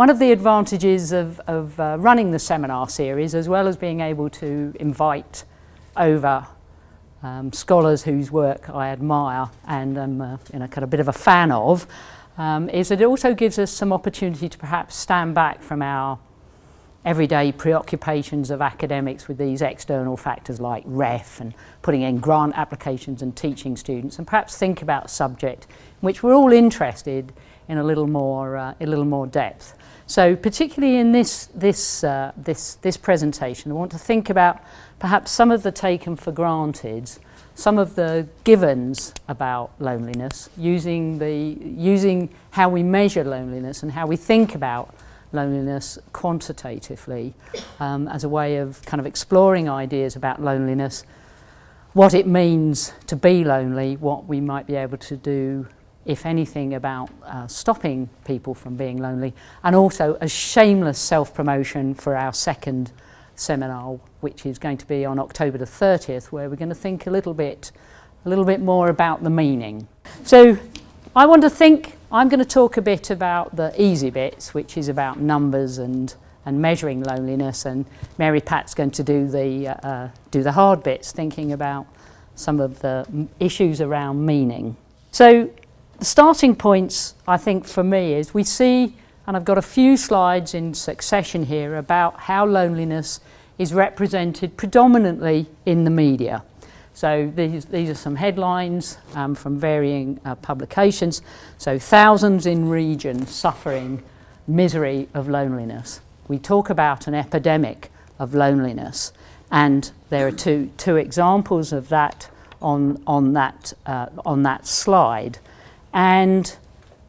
one of the advantages of running the seminar series, as well as being able to invite over scholars whose work I admire and am kind of a bit of a fan of, is that it also gives us some opportunity to perhaps stand back from our everyday preoccupations of academics with these external factors like REF and putting in grant applications and teaching students, and perhaps think about a subject in which we're all interested in a little more depth. So particularly in this presentation, I want to think about perhaps some of the taken for granted, some of the givens about loneliness, using how we measure loneliness and how we think about loneliness quantitatively as a way of kind of exploring ideas about loneliness, what it means to be lonely, what we might be able to do, if anything, about stopping people from being lonely, and also a shameless self-promotion for our second seminar, which is going to be on October the 30th, where we're going to think a little bit more about the meaning. So I'm going to talk a bit about the easy bits, which is about numbers and measuring loneliness, and Mary Pat's going to do the hard bits, thinking about some of the issues around meaning. So the starting points, I think, for me is we see, and I've got a few slides in succession here about how loneliness is represented predominantly in the media. So these are some headlines from varying publications. So thousands in region suffering misery of loneliness. We talk about an epidemic of loneliness, and there are two examples of that on that slide. And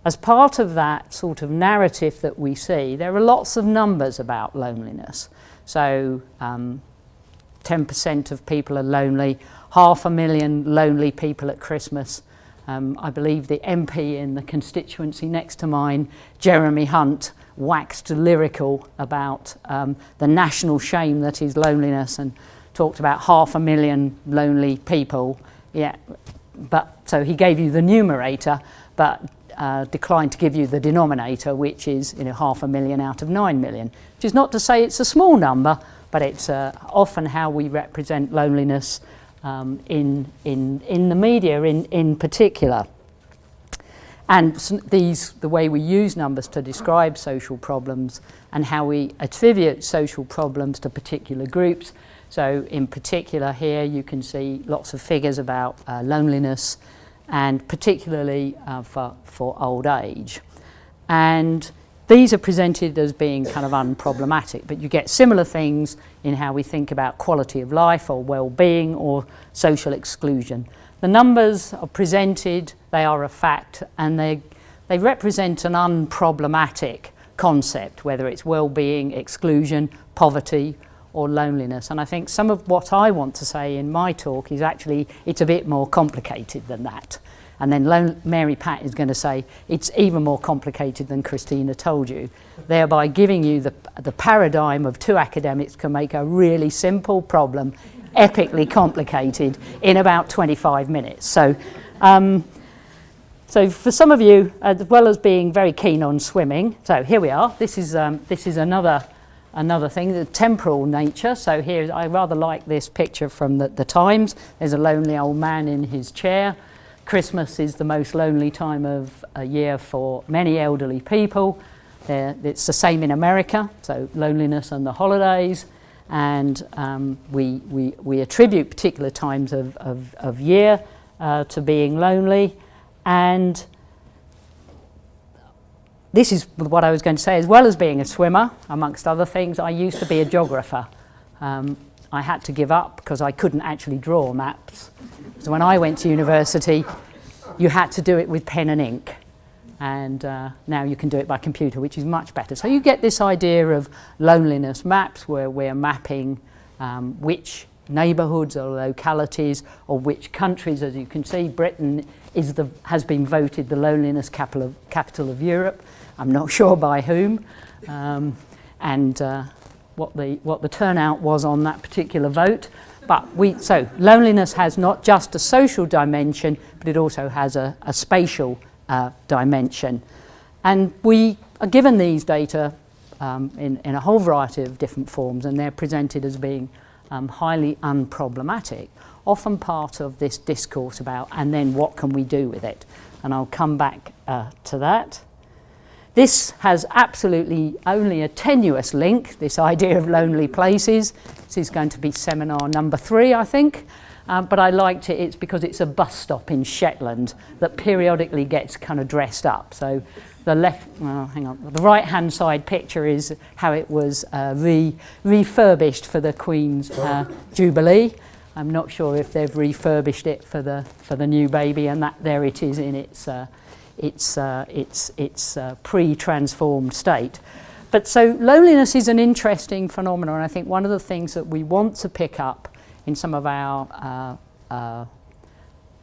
as part of that sort of narrative that we see, there are lots of numbers about loneliness. So 10% of people are lonely, 500,000 lonely people at Christmas. I believe the MP in the constituency next to mine, Jeremy Hunt, waxed lyrical about the national shame that is loneliness and talked about 500,000 lonely people. Yeah, but so he gave you the numerator, but declined to give you the denominator, which is 500,000 out of 9 million, which is not to say it's a small number, but it's often how we represent loneliness in the media in particular. And the way we use numbers to describe social problems and how we attribute social problems to particular groups. So in particular here you can see lots of figures about loneliness, and particularly for old age. And these are presented as being kind of unproblematic, but you get similar things in how we think about quality of life or well-being or social exclusion. The numbers are presented, they are a fact, and they represent an unproblematic concept, whether it's well-being, exclusion, poverty, or loneliness. And I think some of what I want to say in my talk is actually it's a bit more complicated than that. And then Mary Pat is going to say it's even more complicated than Christina told you, thereby giving you the paradigm of two academics can make a really simple problem epically complicated in about 25 minutes. So for some of you, as well as being very keen on swimming, so here we are. This is another thing, the temporal nature. So here, I rather like this picture from the Times. There's a lonely old man in his chair. Christmas is the most lonely time of a year for many elderly people. It's the same in America, so loneliness and the holidays. And we attribute particular times of year to being lonely. And this is what I was going to say, as well as being a swimmer, amongst other things, I used to be a geographer. I had to give up because I couldn't actually draw maps. So when I went to university, you had to do it with pen and ink. And now you can do it by computer, which is much better. So you get this idea of loneliness maps where we're mapping which neighbourhoods or localities or which countries. As you can see, Britain has been voted the loneliness capital of Europe. I'm not sure by whom, and what the turnout was on that particular vote. But so loneliness has not just a social dimension, but it also has a spatial dimension. And we are given these data in a whole variety of different forms, and they're presented as being highly unproblematic, often part of this discourse about, and then what can we do with it? And I'll come back to that. This has absolutely only a tenuous link, this idea of lonely places. This is going to be seminar number 3, I think. But I liked it, it's because it's a bus stop in Shetland that periodically gets kind of dressed up. So the the right-hand side picture is how it was refurbished for the Queen's Jubilee. I'm not sure if they've refurbished it for the new baby, and that there it is in its pre-transformed state. But so loneliness is an interesting phenomenon, and I think one of the things that we want to pick up in some of our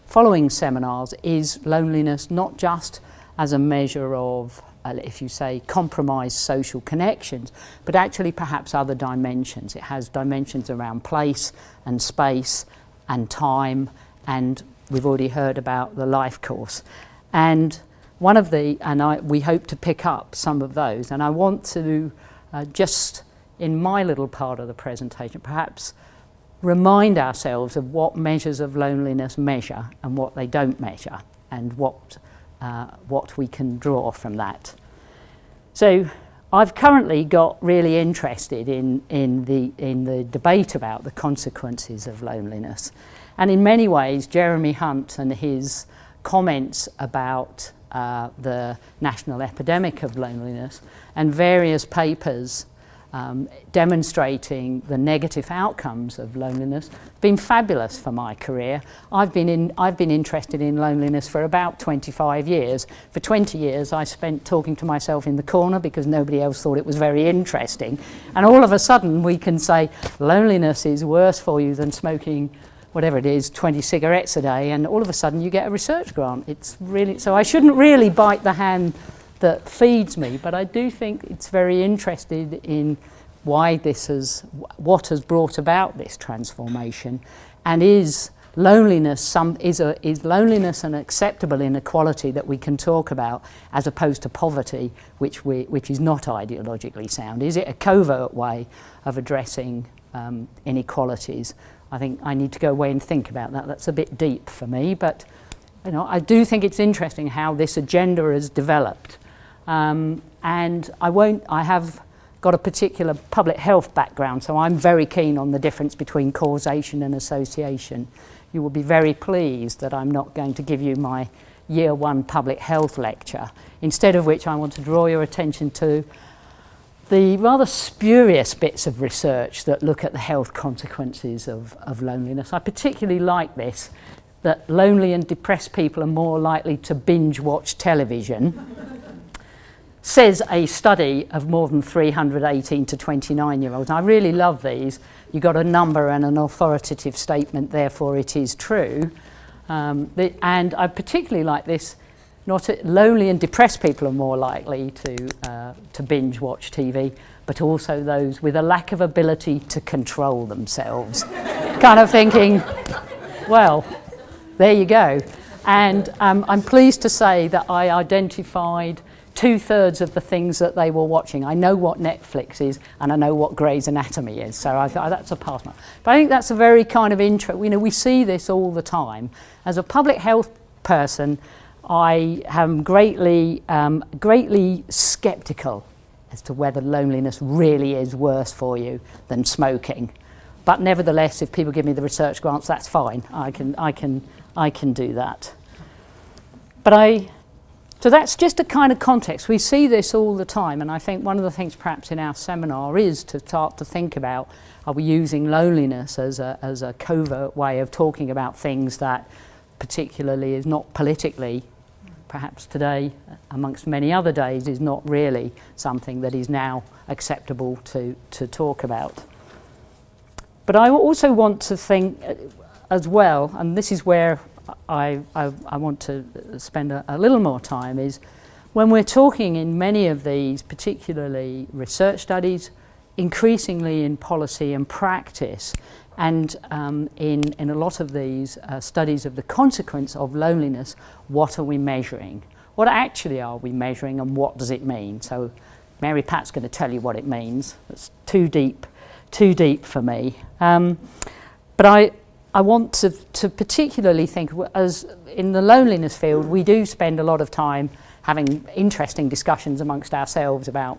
following seminars is loneliness not just as a measure of, if you say, compromised social connections, but actually perhaps other dimensions. It has dimensions around place and space and time, and we've already heard about the life course. And one of we hope to pick up some of those, and I want to just, in my little part of the presentation, perhaps remind ourselves of what measures of loneliness measure and what they don't measure, and what we can draw from that. So I've currently got really interested in the debate about the consequences of loneliness, and in many ways Jeremy Hunt and his comments about the national epidemic of loneliness and various papers demonstrating the negative outcomes of loneliness have been fabulous for my career. I've been interested in loneliness for about 25 years. For 20 years I spent talking to myself in the corner because nobody else thought it was very interesting, and all of a sudden we can say loneliness is worse for you than smoking whatever it is, 20 cigarettes a day, and all of a sudden you get a research grant. It's really, so I shouldn't really bite the hand that feeds me, but I do think it's very interested in why what has brought about this transformation, and is loneliness is loneliness an acceptable inequality that we can talk about, as opposed to poverty, which is not ideologically sound? Is it a covert way of addressing inequalities? I think I need to go away and think about that. That's a bit deep for me, but I do think it's interesting how this agenda has developed. And I have got a particular public health background, so I'm very keen on the difference between causation and association. You will be very pleased that I'm not going to give you my Year 1 public health lecture, instead of which I want to draw your attention to the rather spurious bits of research that look at the health consequences of loneliness. I particularly like this, that lonely and depressed people are more likely to binge watch television, says a study of more than 300 18 to 29-year-olds. I really love these. You've got a number and an authoritative statement, therefore it is true. And I particularly like this. Lonely and depressed people are more likely to binge watch TV, but also those with a lack of ability to control themselves. Kind of thinking, well, there you go. And I'm pleased to say that I identified 2/3 of the things that they were watching. I know what Netflix is, and I know what Grey's Anatomy is, so I thought that's a pass mark. But I think that's a very kind of we see this all the time. As a public health person, I am greatly sceptical as to whether loneliness really is worse for you than smoking. But nevertheless, if people give me the research grants, that's fine. I can do that. So that's just a kind of context. We see this all the time, and I think one of the things perhaps in our seminar is to start to think about, are we using loneliness as a covert way of talking about things that particularly is not politically, perhaps today, amongst many other days, is not really something that is now acceptable to talk about. But I also want to think as well, and this is where I want to spend a little more time, is when we're talking in many of these, particularly research studies, increasingly in policy and practice, and in a lot of these studies of the consequence of loneliness, what are we measuring? What actually are we measuring, and what does it mean? So Mary Pat's going to tell you what it means. It's too deep for me. But I want to particularly think, as in the loneliness field, we do spend a lot of time having interesting discussions amongst ourselves about,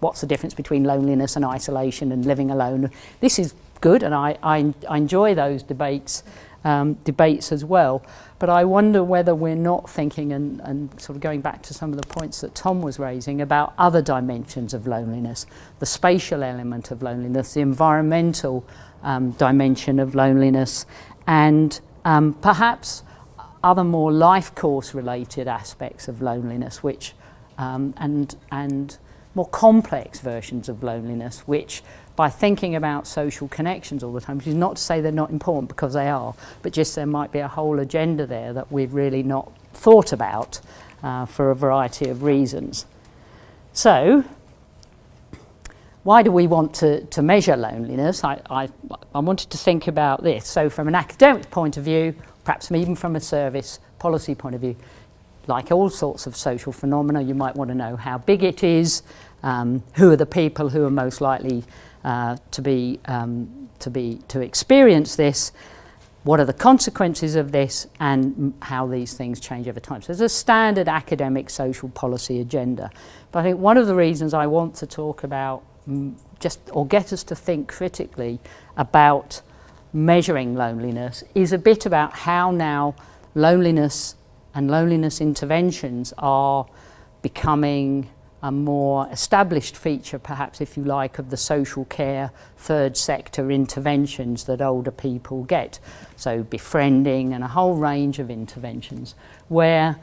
what's the difference between loneliness and isolation and living alone. This is good, and I enjoy those debates as well. But I wonder whether we're not thinking, and sort of going back to some of the points that Tom was raising, about other dimensions of loneliness, the spatial element of loneliness, the environmental dimension of loneliness, and perhaps other more life course related aspects of loneliness, which and more complex versions of loneliness, which, by thinking about social connections all the time, which is not to say they're not important, because they are, but just there might be a whole agenda there that we've really not thought about for a variety of reasons. So, why do we want to measure loneliness? I wanted to think about this. So from an academic point of view, perhaps even from a service policy point of view, like all sorts of social phenomena, you might want to know how big it is, who are the people who are most likely to experience this, what are the consequences of this, and how these things change over time. So there's a standard academic social policy agenda. But I think one of the reasons I want to talk about get us to think critically about measuring loneliness is a bit about how now loneliness and loneliness interventions are becoming a more established feature, perhaps, if you like, of the social care third sector interventions that older people get. So befriending and a whole range of interventions, where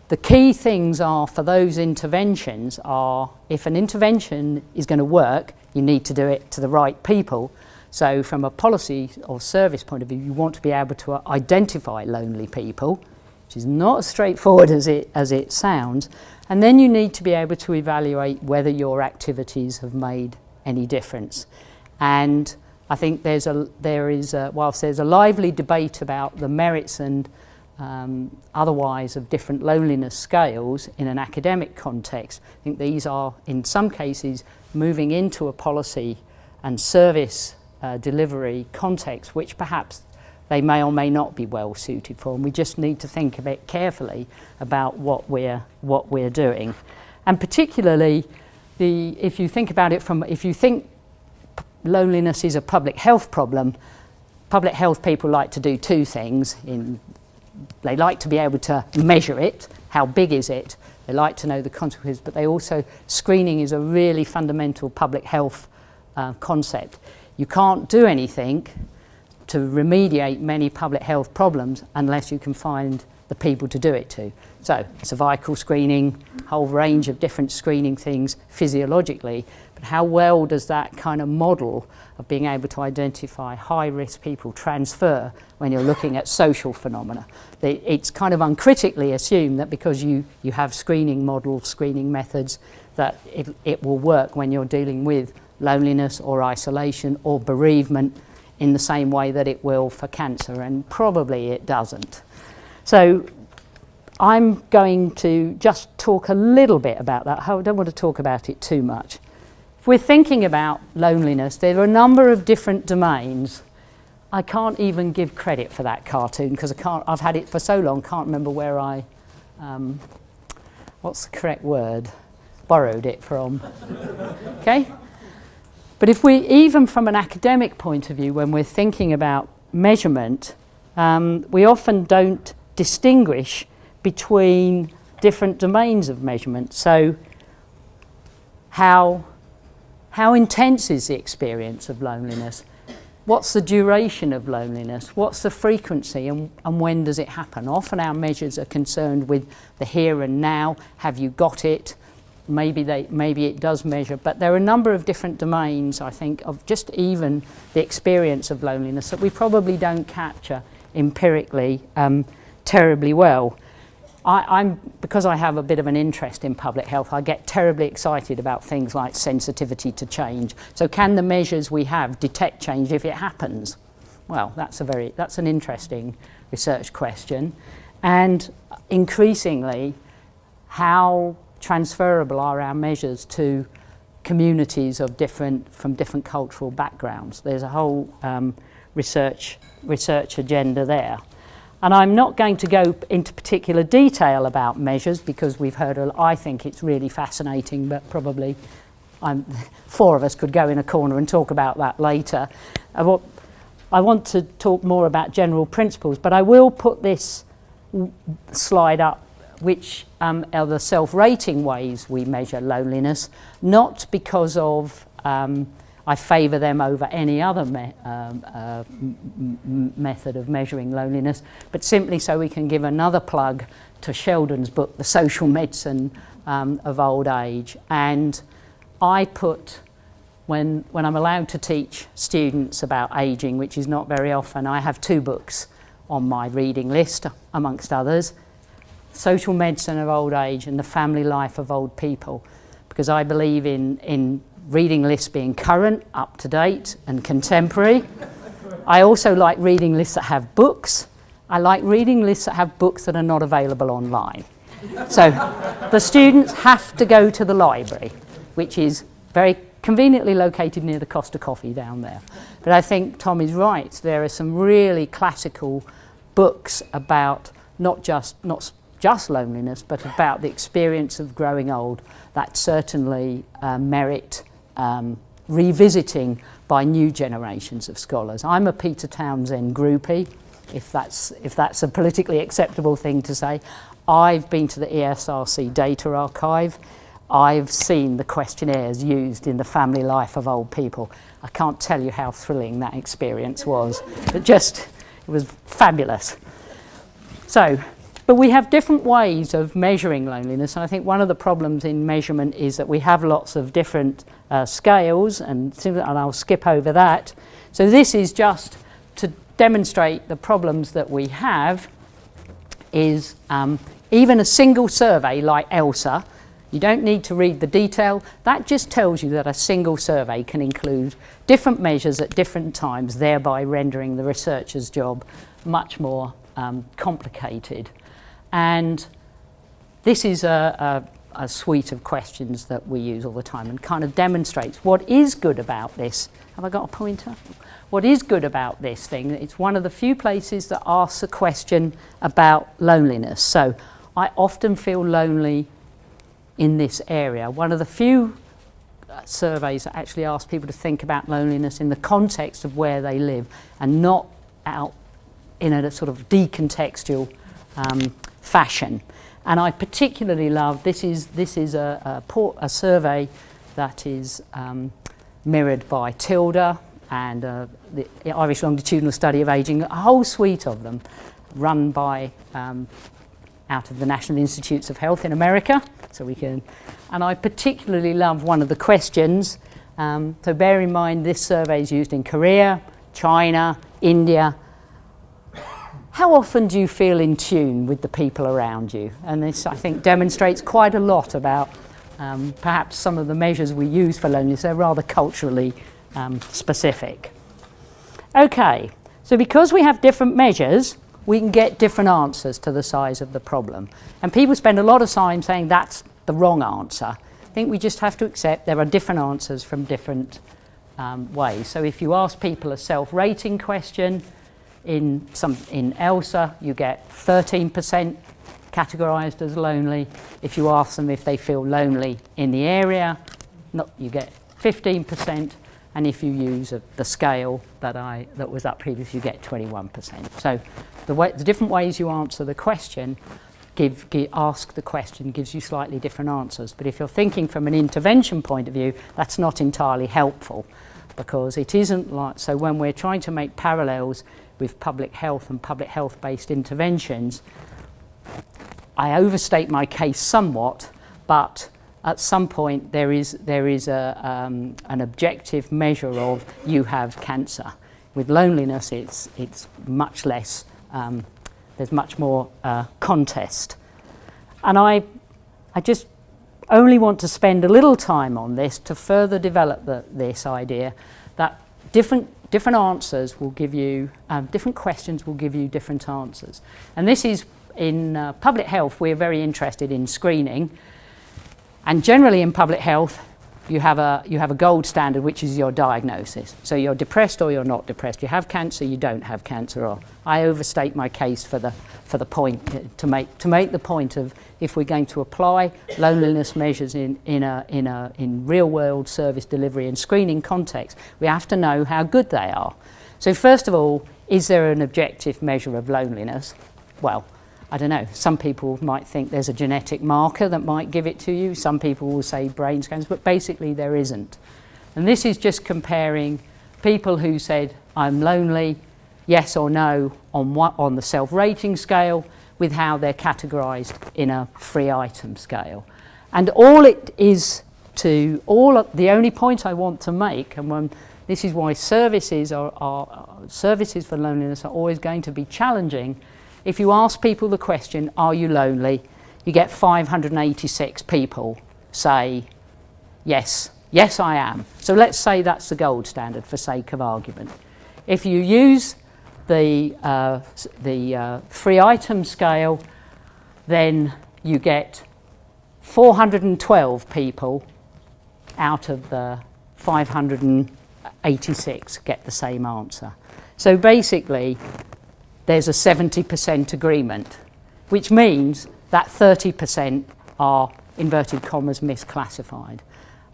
the key things are for those interventions are, if an intervention is going to work, you need to do it to the right people. So from a policy or service point of view, you want to be able to identify lonely people, which is not as straightforward as it sounds. And then you need to be able to evaluate whether your activities have made any difference. And I think whilst there's a lively debate about the merits and otherwise of different loneliness scales in an academic context, I think these are, in some cases, moving into a policy and service delivery context, which perhaps they may or may not be well suited for, and we just need to think a bit carefully about what we're doing. And particularly, if you think about it if you think loneliness is a public health problem, public health people like to do two things. They like to be able to measure it, how big is it, they like to know the consequences, but screening is a really fundamental public health concept. You can't do anything to remediate many public health problems unless you can find the people to do it to. So cervical screening, whole range of different screening things physiologically, but how well does that kind of model of being able to identify high-risk people transfer when you're looking at social phenomena? It's kind of uncritically assumed that because you have screening models, screening methods, that it will work when you're dealing with loneliness or isolation or bereavement in the same way that it will for cancer, and probably it doesn't. So I'm going to just talk a little bit about that. I don't want to talk about it too much. If we're thinking about loneliness, there are a number of different domains. I can't even give credit for that cartoon because I've had it for so long, can't remember where what's the correct word? Borrowed it from. Okay? But if even from an academic point of view, when we're thinking about measurement, we often don't distinguish between different domains of measurement. So how intense is the experience of loneliness? What's the duration of loneliness? What's the frequency, and when does it happen? Often our measures are concerned with the here and now. Have you got it? Maybe it does measure, but there are a number of different domains, I think, of just even the experience of loneliness that we probably don't capture empirically terribly well. Because I have a bit of an interest in public health, I get terribly excited about things like sensitivity to change. So can the measures we have detect change if it happens? Well, that's an interesting research question. And increasingly, how transferable are our measures to communities of from different cultural backgrounds. There's a whole research agenda there. And I'm not going to go into particular detail about measures because we've heard, I think it's really fascinating, but probably four of us could go in a corner and talk about that later. I want to talk more about general principles, but I will put this slide up, which are the self-rating ways we measure loneliness, not because of I favour them over any other method of measuring loneliness, but simply so we can give another plug to Sheldon's book, The Social Medicine of Old Age. And I put, when I'm allowed to teach students about ageing, which is not very often, I have two books on my reading list, amongst others, Social Medicine of Old Age and The Family Life of Old People, because I believe in reading lists being current, up to date and contemporary. I also like reading lists that have books. I like reading lists that have books that are not available online. So the students have to go to the library, which is very conveniently located near the Costa Coffee down there. But I think Tom is right. There are some really classical books about not just loneliness, but about the experience of growing old that certainly merit revisiting by new generations of scholars. I'm a Peter Townsend groupie, if that's a politically acceptable thing to say. I've been to the ESRC data archive. I've seen the questionnaires used in the family life of old people. I can't tell you how thrilling that experience was. It was fabulous. But we have different ways of measuring loneliness, and I think one of the problems in measurement is that we have lots of different scales, and I'll skip over that. So this is just to demonstrate the problems that we have is even a single survey like ELSA, you don't need to read the detail, that just tells you that a single survey can include different measures at different times, thereby rendering the researcher's job much more complicated. And this is a suite of questions that we use all the time and kind of demonstrates what is good about this. Have I got a pointer? What is good about this thing? It's one of the few places that asks a question about loneliness. So I often feel lonely in this area. One of the few surveys that actually ask people to think about loneliness in the context of where they live and not out in a sort of decontextual fashion. And I particularly love, this is a survey that is mirrored by Tilda and the Irish Longitudinal Study of Ageing, a whole suite of them run by out of the National Institutes of Health in America. And I particularly love one of the questions. So bear in mind this survey is used in Korea, China, India. How often do you feel in tune with the people around you? And this, I think, demonstrates quite a lot about perhaps some of the measures we use for loneliness. They're rather culturally specific. Okay, so because we have different measures, we can get different answers to the size of the problem. And people spend a lot of time saying that's the wrong answer. I think we just have to accept there are different answers from different ways. So if you ask people a self-rating question, in ELSA, you get 13% categorised as lonely. If you ask them if they feel lonely in the area, you get 15%. And if you use the scale that was up previously, you get 21%. So the different ways you answer the question, ask the question, gives you slightly different answers. But if you're thinking from an intervention point of view, that's not entirely helpful, because it isn't like, so when we're trying to make parallels with public health and public health based interventions, I overstate my case somewhat, but at some point there is an objective measure of you have cancer. With loneliness it's much less, there's much more contest. And I just only want to spend a little time on this to further develop this idea that different answers will give you, different questions will give you different answers. And this is, in public health, we're very interested in screening. And generally in public health, you have a gold standard, which is your diagnosis. So you're depressed or you're not depressed. You have cancer, you don't have cancer. Or I overstate my case for the point to make the point of, if we're going to apply loneliness measures in real world service delivery and screening context, we have to know how good they are. So first of all, is there an objective measure of loneliness? Well, I don't know, some people might think there's a genetic marker that might give it to you. Some people will say brain scans, but basically there isn't. And this is just comparing people who said, I'm lonely, yes or no, on the self-rating scale, with how they're categorised in a free item scale. And all it is the only point I want to make, and this is why services services for loneliness are always going to be challenging. If you ask people the question, are you lonely? You get 586 people say, yes, I am. So let's say that's the gold standard for sake of argument. If you use the free item scale, then you get 412 people out of the 586 get the same answer. So basically, there's a 70% agreement, which means that 30% are, inverted commas, misclassified.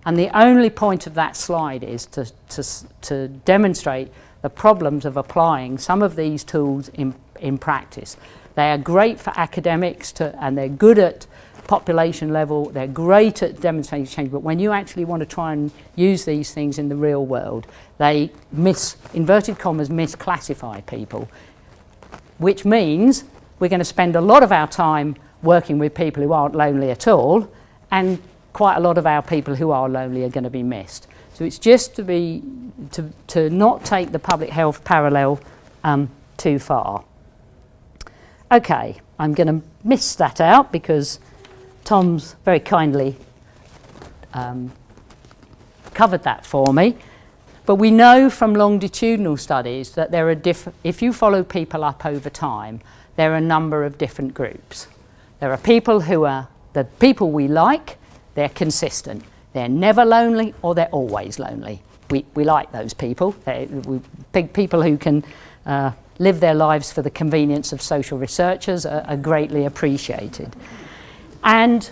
And the only point of that slide is to demonstrate the problems of applying some of these tools in practice. They are great for academics and they're good at population level, they're great at demonstrating change, but when you actually want to try and use these things in the real world, they inverted commas, misclassify people. Which means we're going to spend a lot of our time working with people who aren't lonely at all, and quite a lot of our people who are lonely are going to be missed. So it's just to not take the public health parallel too far. Okay, I'm going to miss that out because Tom's very kindly covered that for me. But we know from longitudinal studies that there are if you follow people up over time, there are a number of different groups. There are people who are the people we like, they're consistent. They're never lonely or they're always lonely. We like those people. People who can live their lives for the convenience of social researchers are greatly appreciated. And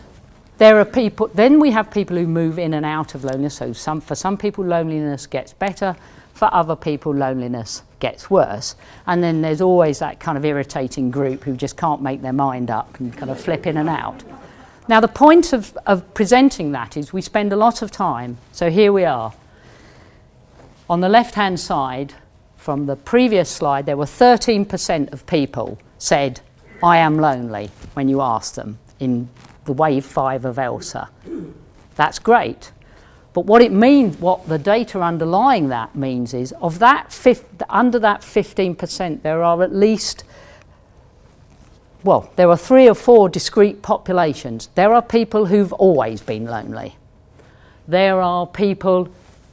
there are people, then we have people who move in and out of loneliness. So for some people, loneliness gets better. For other people, loneliness gets worse. And then there's always that kind of irritating group who just can't make their mind up and kind of flip in and out. Now, the point of presenting that is we spend a lot of time. So here we are. On the left-hand side, from the previous slide, there were 13% of people said, I am lonely, when you asked them in the wave 5 of ELSA. That's great. But what the data underlying that means is, of that under that 15%, there are at least, there are 3 or 4 discrete populations. There are people who've always been lonely. There are people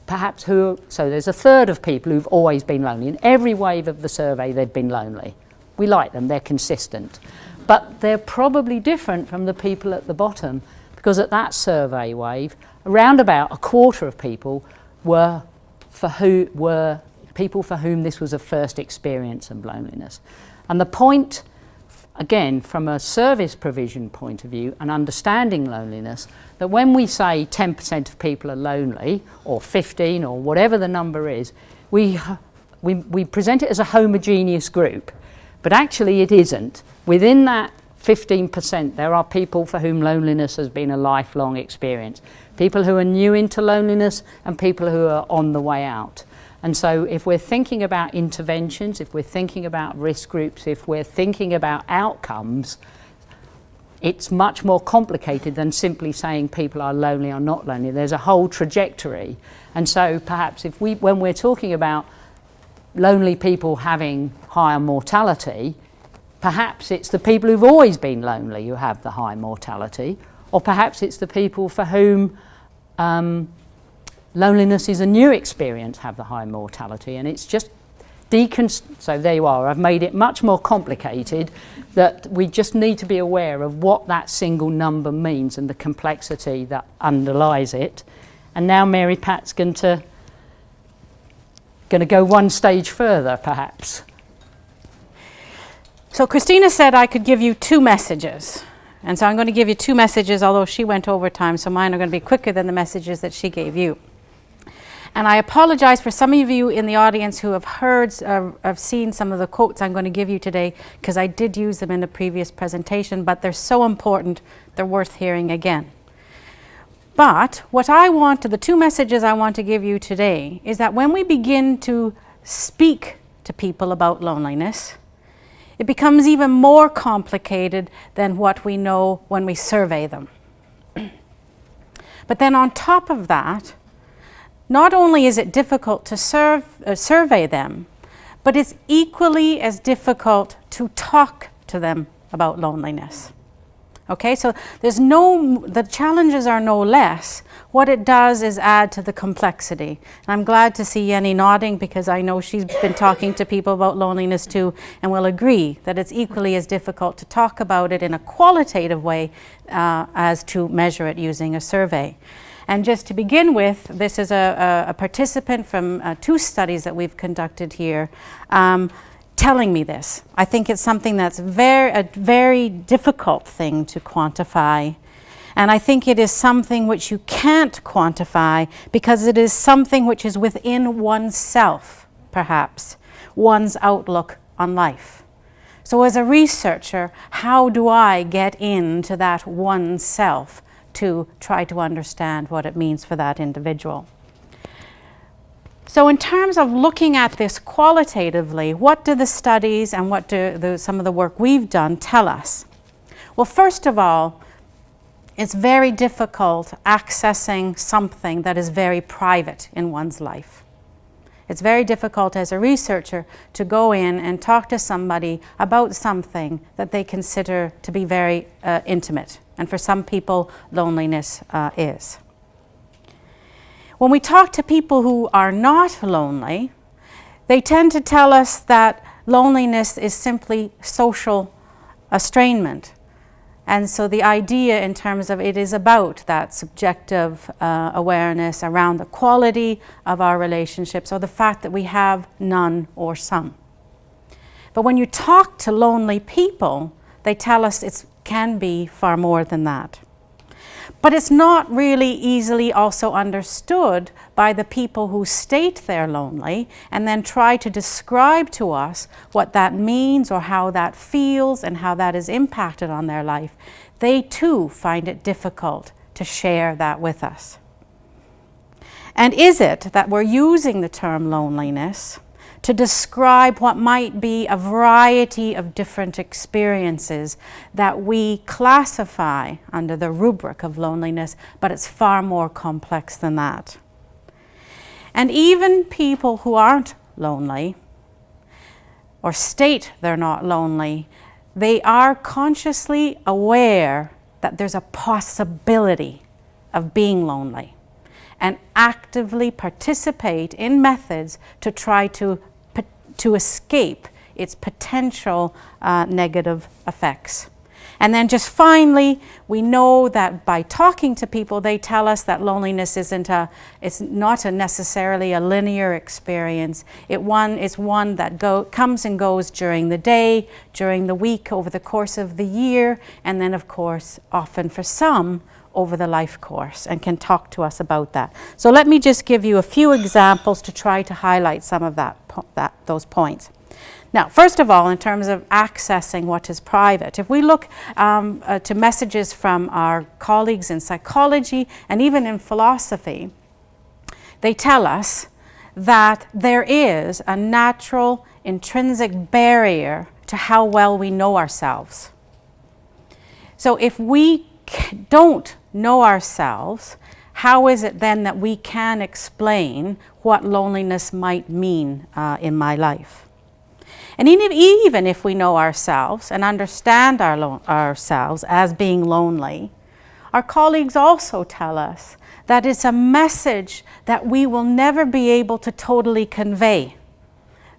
perhaps so there's a third of people who've always been lonely. In every wave of the survey, they've been lonely. We like them, they're consistent. But they're probably different from the people at the bottom, because at that survey wave, around about a quarter of people were people for whom this was a first experience of loneliness. And the point, again, from a service provision point of view and understanding loneliness, that when we say 10% of people are lonely, or 15, or whatever the number is, we present it as a homogeneous group. But actually it isn't. Within that 15%, there are people for whom loneliness has been a lifelong experience. People who are new into loneliness and people who are on the way out. And so if we're thinking about interventions, if we're thinking about risk groups, if we're thinking about outcomes, it's much more complicated than simply saying people are lonely or not lonely. There's a whole trajectory. And so perhaps when we're talking about lonely people having higher mortality, perhaps it's the people who've always been lonely who have the high mortality, or perhaps it's the people for whom loneliness is a new experience have the high mortality, and it's just so there you are. I've made it much more complicated, that we just need to be aware of what that single number means and the complexity that underlies it. And now Mary Pat's going to go one stage further, perhaps. So Christina said I could give you 2 messages. And so I'm going to give you 2 messages, although she went over time, so mine are going to be quicker than the messages that she gave you. And I apologize for some of you in the audience who have heard, have seen some of the quotes I'm going to give you today, because I did use them in a previous presentation, but they're so important, they're worth hearing again. But the 2 messages I want to give you today is that when we begin to speak to people about loneliness, it becomes even more complicated than what we know when we survey them. But then on top of that, not only is it difficult to survey them, but it's equally as difficult to talk to them about loneliness. Okay, so the challenges are no less. What it does is add to the complexity. And I'm glad to see Jenny nodding, because I know she's been talking to people about loneliness too, and will agree that it's equally as difficult to talk about it in a qualitative way as to measure it using a survey. And just to begin with, this is a participant from 2 studies that we've conducted here, telling me this. I think it's something that's a very difficult thing to quantify. And I think it is something which you can't quantify, because it is something which is within oneself, perhaps, one's outlook on life. So as a researcher, how do I get into that oneself to try to understand what it means for that individual? So in terms of looking at this qualitatively, what do the studies and what do some of the work we've done tell us? Well, first of all, it's very difficult accessing something that is very private in one's life. It's very difficult as a researcher to go in and talk to somebody about something that they consider to be very intimate. And for some people, loneliness is. When we talk to people who are not lonely, they tend to tell us that loneliness is simply social estrangement. And so the idea in terms of it is about that subjective awareness around the quality of our relationships, or the fact that we have none or some. But when you talk to lonely people, they tell us it can be far more than that. But it's not really easily also understood by the people who state they're lonely and then try to describe to us what that means or how that feels and how that is impacted on their life. They too find it difficult to share that with us. And is it that we're using the term loneliness to describe what might be a variety of different experiences that we classify under the rubric of loneliness, but it's far more complex than that. And even people who aren't lonely or state they're not lonely, they are consciously aware that there's a possibility of being lonely and actively participate in methods to try to escape its potential negative effects. And then just finally, we know that by talking to people, they tell us that loneliness it's not necessarily a linear experience. It's one that comes and goes during the day, during the week, over the course of the year, and then of course, often for some, over the life course, and can talk to us about that. So let me just give you a few examples to try to highlight some of those points. Now, first of all, in terms of accessing what is private, if we look to messages from our colleagues in psychology and even in philosophy, they tell us that there is a natural intrinsic barrier to how well we know ourselves. So if we don't know ourselves, how is it then that we can explain what loneliness might mean in my life? And even if we know ourselves and understand ourselves as being lonely, our colleagues also tell us that it's a message that we will never be able to totally convey.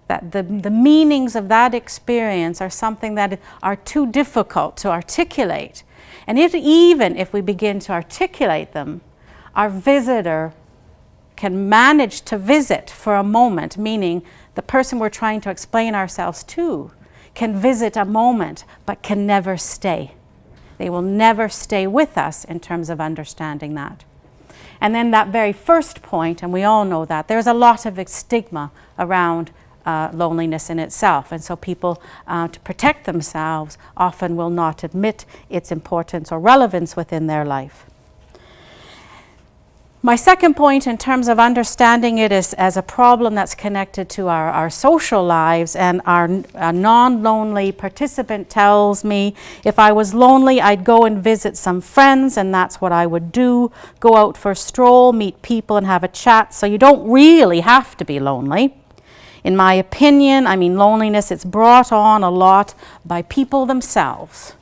That the meanings of that experience are something that are too difficult to articulate. And even if we begin to articulate them, our visitor can manage to visit for a moment, meaning the person we're trying to explain ourselves to can visit a moment but can never stay. They will never stay with us in terms of understanding that. And then that very first point, and we all know that, there's a lot of stigma around loneliness in itself. And so people, to protect themselves, often will not admit its importance or relevance within their life. My second point in terms of understanding it is as a problem that's connected to our social lives, and our non-lonely participant tells me if I was lonely, I'd go and visit some friends, and that's what I would do. Go out for a stroll, meet people and have a chat, so you don't really have to be lonely. In my opinion, loneliness, it's brought on a lot by people themselves.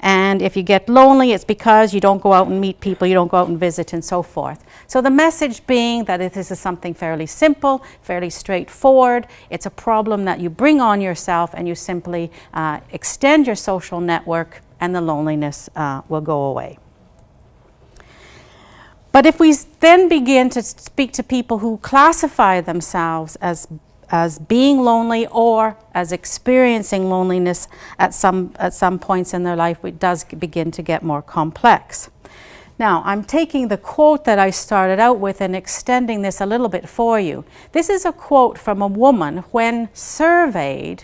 And if you get lonely, it's because you don't go out and meet people, you don't go out and visit, and so forth. So the message being that this is something fairly simple, fairly straightforward. It's a problem that you bring on yourself, and you simply extend your social network, and the loneliness will go away. But if we then begin to speak to people who classify themselves as being lonely or as experiencing loneliness at some points in their life, it does begin to get more complex. Now, I'm taking the quote that I started out with and extending this a little bit for you. This is a quote from a woman when surveyed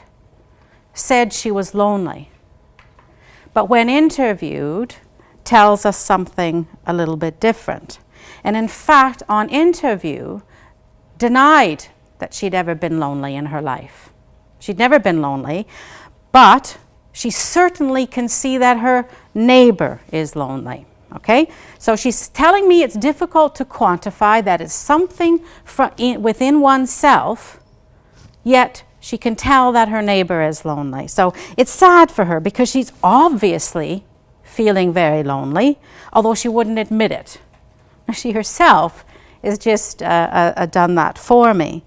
said she was lonely, but when interviewed tells us something a little bit different. And in fact, on interview, denied that she'd ever been lonely in her life. She'd never been lonely, but she certainly can see that her neighbor is lonely. Okay? So she's telling me it's difficult to quantify, that it's something within oneself, yet she can tell that her neighbor is lonely. So it's sad for her because she's obviously feeling very lonely, although she wouldn't admit it. She herself is just done that for me.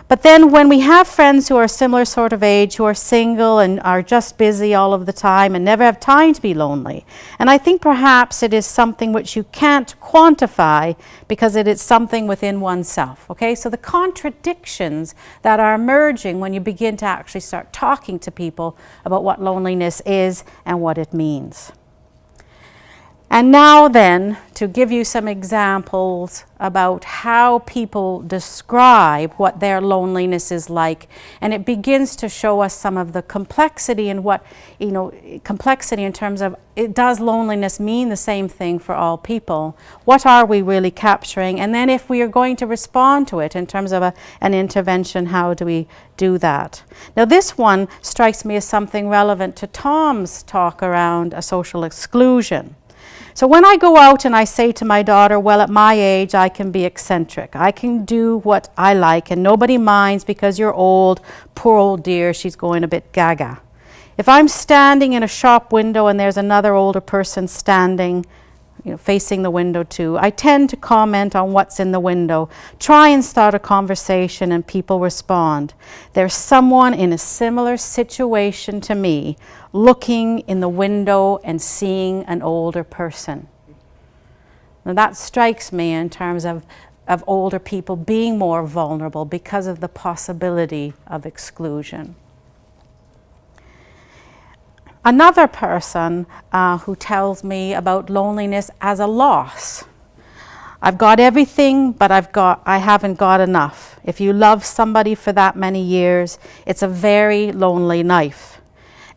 But then when we have friends who are similar sort of age, who are single and are just busy all of the time and never have time to be lonely, and I think perhaps it is something which you can't quantify because it is something within oneself, okay? So the contradictions that are emerging when you begin to actually start talking to people about what loneliness is and what it means. And now then, to give you some examples about how people describe what their loneliness is like, and it begins to show us some of the complexity and complexity in terms of, does loneliness mean the same thing for all people? What are we really capturing? And then if we are going to respond to it in terms of an intervention, how do we do that? Now this one strikes me as something relevant to Tom's talk around a social exclusion. So when I go out and I say to my daughter, well, at my age, I can be eccentric. I can do what I like, and nobody minds because you're old. Poor old dear, she's going a bit gaga. If I'm standing in a shop window and there's another older person standing, facing the window too, I tend to comment on what's in the window, try and start a conversation, and people respond. There's someone in a similar situation to me looking in the window and seeing an older person. Now that strikes me in terms of older people being more vulnerable because of the possibility of exclusion. Another person who tells me about loneliness as a loss. I've got everything, but I haven't got enough. If you love somebody for that many years, it's a very lonely life.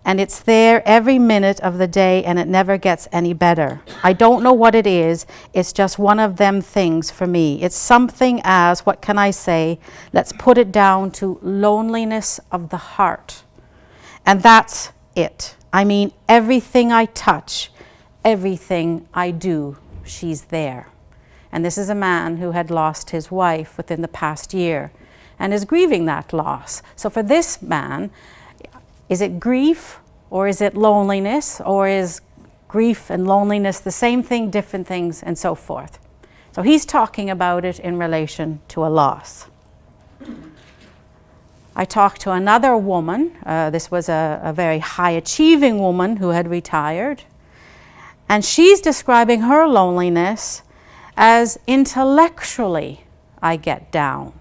And it's there every minute of the day, and it never gets any better. I don't know what it is. It's just one of them things for me. It's something as, what can I say? Let's put it down to loneliness of the heart. And that's it. Everything I touch, everything I do, she's there. And this is a man who had lost his wife within the past year and is grieving that loss. So for this man, is it grief or is it loneliness, or is grief and loneliness the same thing, different things, and so forth? So he's talking about it in relation to a loss. I talked to another woman. This was a very high-achieving woman who had retired. And she's describing her loneliness as intellectually I get down.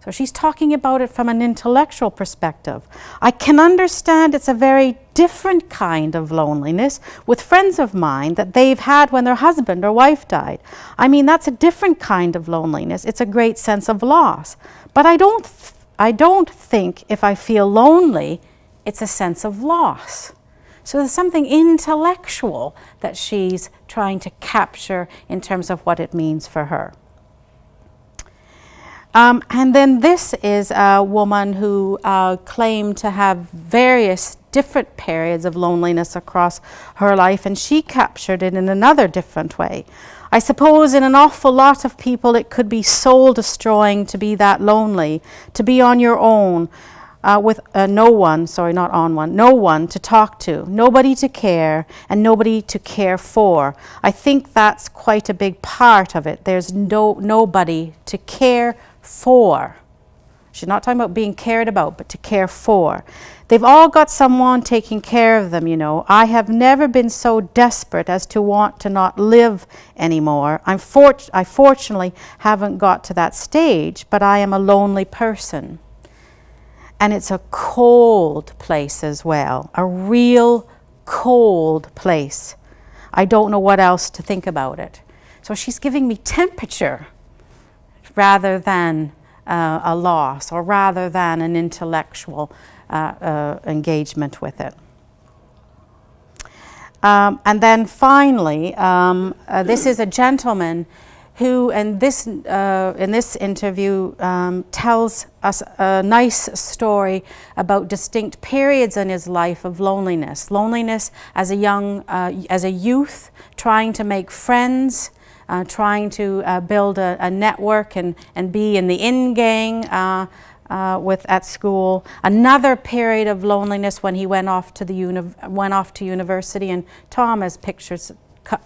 So she's talking about it from an intellectual perspective. I can understand it's a very different kind of loneliness with friends of mine that they've had when their husband or wife died. I mean, that's a different kind of loneliness. It's a great sense of loss. But I don't think if I feel lonely, it's a sense of loss. So there's something intellectual that she's trying to capture in terms of what it means for her. And then this is a woman who claimed to have various different periods of loneliness across her life, and she captured it in another different way. I suppose in an awful lot of people it could be soul destroying to be that lonely, to be on your own with no one to talk to, nobody to care, and nobody to care for. I think that's quite a big part of it. There's nobody to care for. She's not talking about being cared about, but to care for. They've all got someone taking care of them, you know. I have never been so desperate as to want to not live anymore. I fortunately haven't got to that stage, but I am a lonely person. And it's a cold place as well, a real cold place. I don't know what else to think about it. So she's giving me temperature rather than a loss, or rather than an intellectual engagement with it. And then finally, this is a gentleman who, in this interview, tells us a nice story about distinct periods in his life of loneliness. Loneliness as a youth, trying to make friends, trying to build a network and be in the in gang at school. Another period of loneliness when he went off to university, and Tom has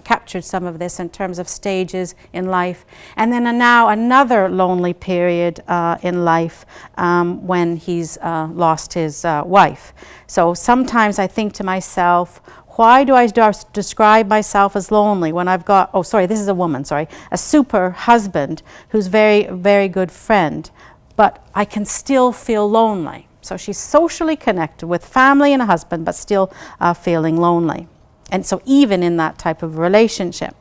captured some of this in terms of stages in life. And then now another lonely period in life when he's lost his wife. So sometimes I think to myself, why do I describe myself as lonely when I've got, this is a woman, a super husband who's very, very good friend, but I can still feel lonely. So she's socially connected with family and a husband, but still feeling lonely. And so even in that type of relationship.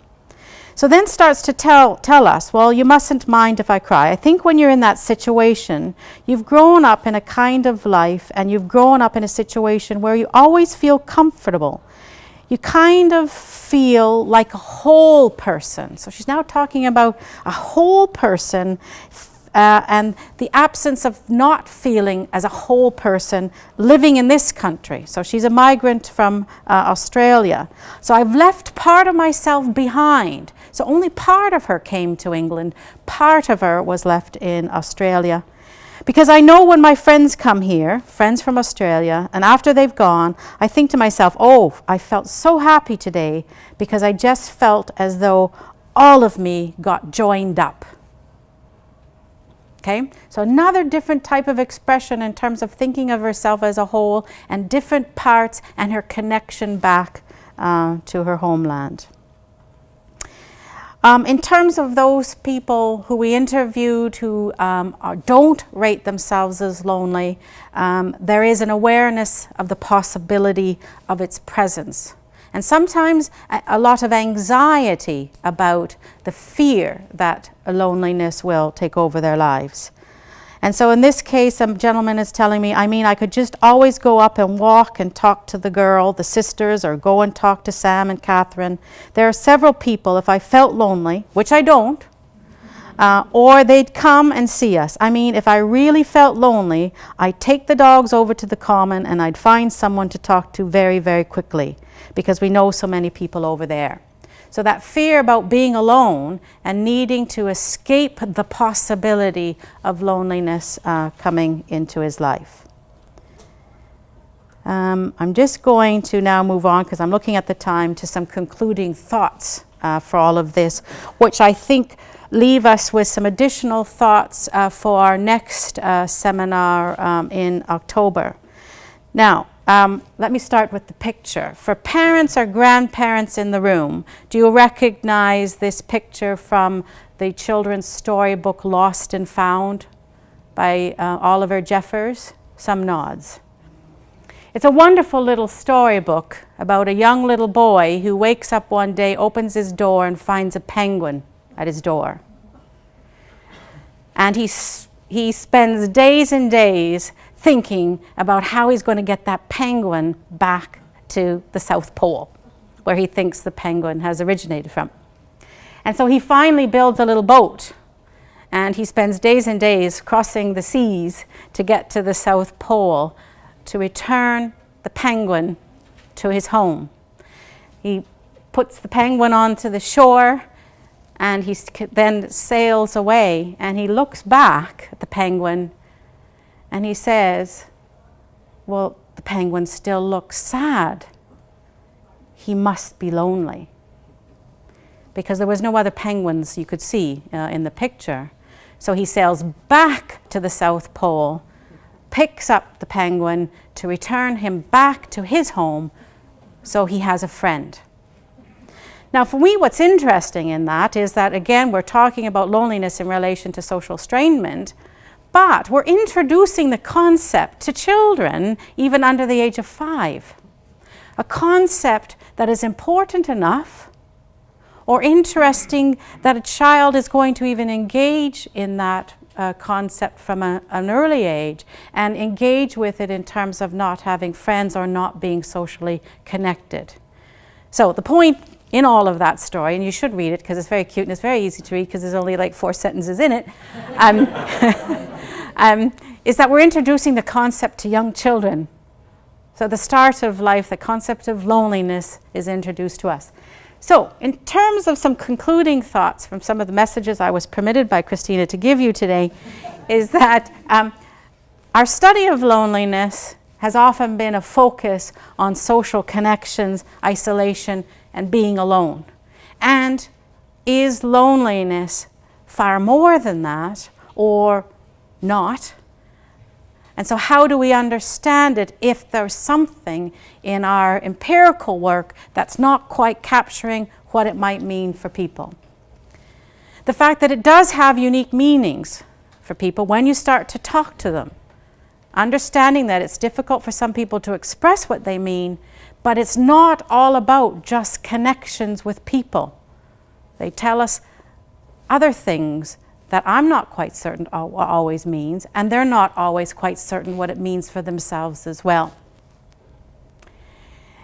So then starts to tell us, well, you mustn't mind if I cry. I think when you're in that situation, you've grown up in a kind of life, and you've grown up in a situation where you always feel comfortable. You kind of feel like a whole person. So she's now talking about a whole person, and the absence of not feeling as a whole person living in this country. So she's a migrant from Australia. So I've left part of myself behind. So only part of her came to England. Part of her was left in Australia. Because I know when my friends come here, friends from Australia, and after they've gone, I think to myself, I felt so happy today because I just felt as though all of me got joined up. Okay, so another different type of expression in terms of thinking of herself as a whole, and different parts and her connection back to her homeland. In terms of those people who we interviewed who don't rate themselves as lonely, there is an awareness of the possibility of its presence. And sometimes a lot of anxiety about the fear that a loneliness will take over their lives. And so in this case, a gentleman is telling me, I could just always go up and walk and talk to the girl, the sisters, or go and talk to Sam and Catherine. There are several people, if I felt lonely, which I don't, or they'd come and see us. If I really felt lonely, I'd take the dogs over to the common and I'd find someone to talk to very, very quickly, because we know so many people over there. So that fear about being alone and needing to escape the possibility of loneliness coming into his life. I'm just going to now move on, because I'm looking at the time, to some concluding thoughts for all of this, which I think leave us with some additional thoughts for our next seminar in October. Now, let me start with the picture. For parents or grandparents in the room, do you recognize this picture from the children's storybook Lost and Found by Oliver Jeffers? Some nods. It's a wonderful little storybook about a young little boy who wakes up one day, opens his door, and finds a penguin at his door. And he spends days and days thinking about how he's going to get that penguin back to the South Pole, where he thinks the penguin has originated from. And so he finally builds a little boat, and he spends days and days crossing the seas to get to the South Pole to return the penguin to his home. He puts the penguin onto the shore, and he then sails away, and he looks back at the penguin and he says, well, the penguin still looks sad. He must be lonely. Because there was no other penguins you could see in the picture. So he sails back to the South Pole, picks up the penguin to return him back to his home so he has a friend. Now for me, what's interesting in that is that, again, we're talking about loneliness in relation to social strainment, but we're introducing the concept to children even under the age of 5. A concept that is important enough or interesting that a child is going to even engage in that concept from an early age and engage with it in terms of not having friends or not being socially connected. So the point in all of that story, and you should read it because it's very cute and it's very easy to read because there's only like 4 sentences in it, is that we're introducing the concept to young children. So the start of life, the concept of loneliness is introduced to us. So in terms of some concluding thoughts from some of the messages I was permitted by Christina to give you today, is that our study of loneliness has often been a focus on social connections, isolation, and being alone. And is loneliness far more than that or not? And so how do we understand it if there's something in our empirical work that's not quite capturing what it might mean for people? The fact that it does have unique meanings for people when you start to talk to them. Understanding that it's difficult for some people to express what they mean, but it's not all about just connections with people. They tell us other things that I'm not quite certain what always means, and they're not always quite certain what it means for themselves as well.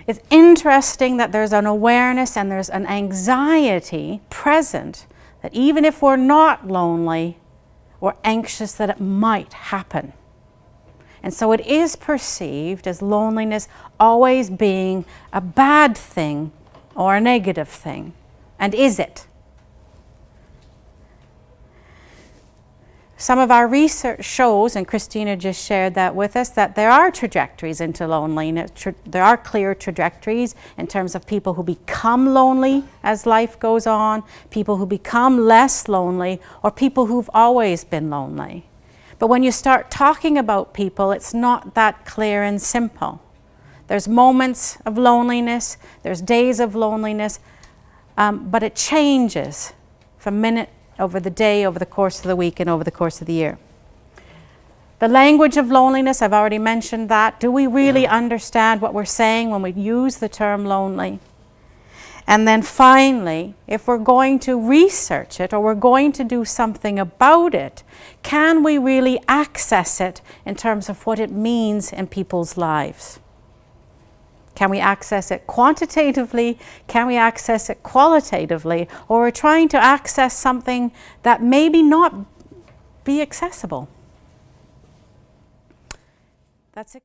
It's interesting that there's an awareness and there's an anxiety present that even if we're not lonely, we're anxious that it might happen. And so it is perceived as loneliness always being a bad thing or a negative thing. And is it? Some of our research shows, and Christina just shared that with us, that there are trajectories into loneliness. There are clear trajectories in terms of people who become lonely as life goes on, people who become less lonely, or people who've always been lonely. But when you start talking about people, it's not that clear and simple. There's moments of loneliness, there's days of loneliness, but it changes from minute over the day, over the course of the week, and over the course of the year. The language of loneliness, I've already mentioned that. Do we really understand what we're saying when we use the term lonely? And then finally, if we're going to research it or we're going to do something about it, can we really access it in terms of what it means in people's lives? Can we access it quantitatively? Can we access it qualitatively? Or we're trying to access something that maybe not be accessible? That's it.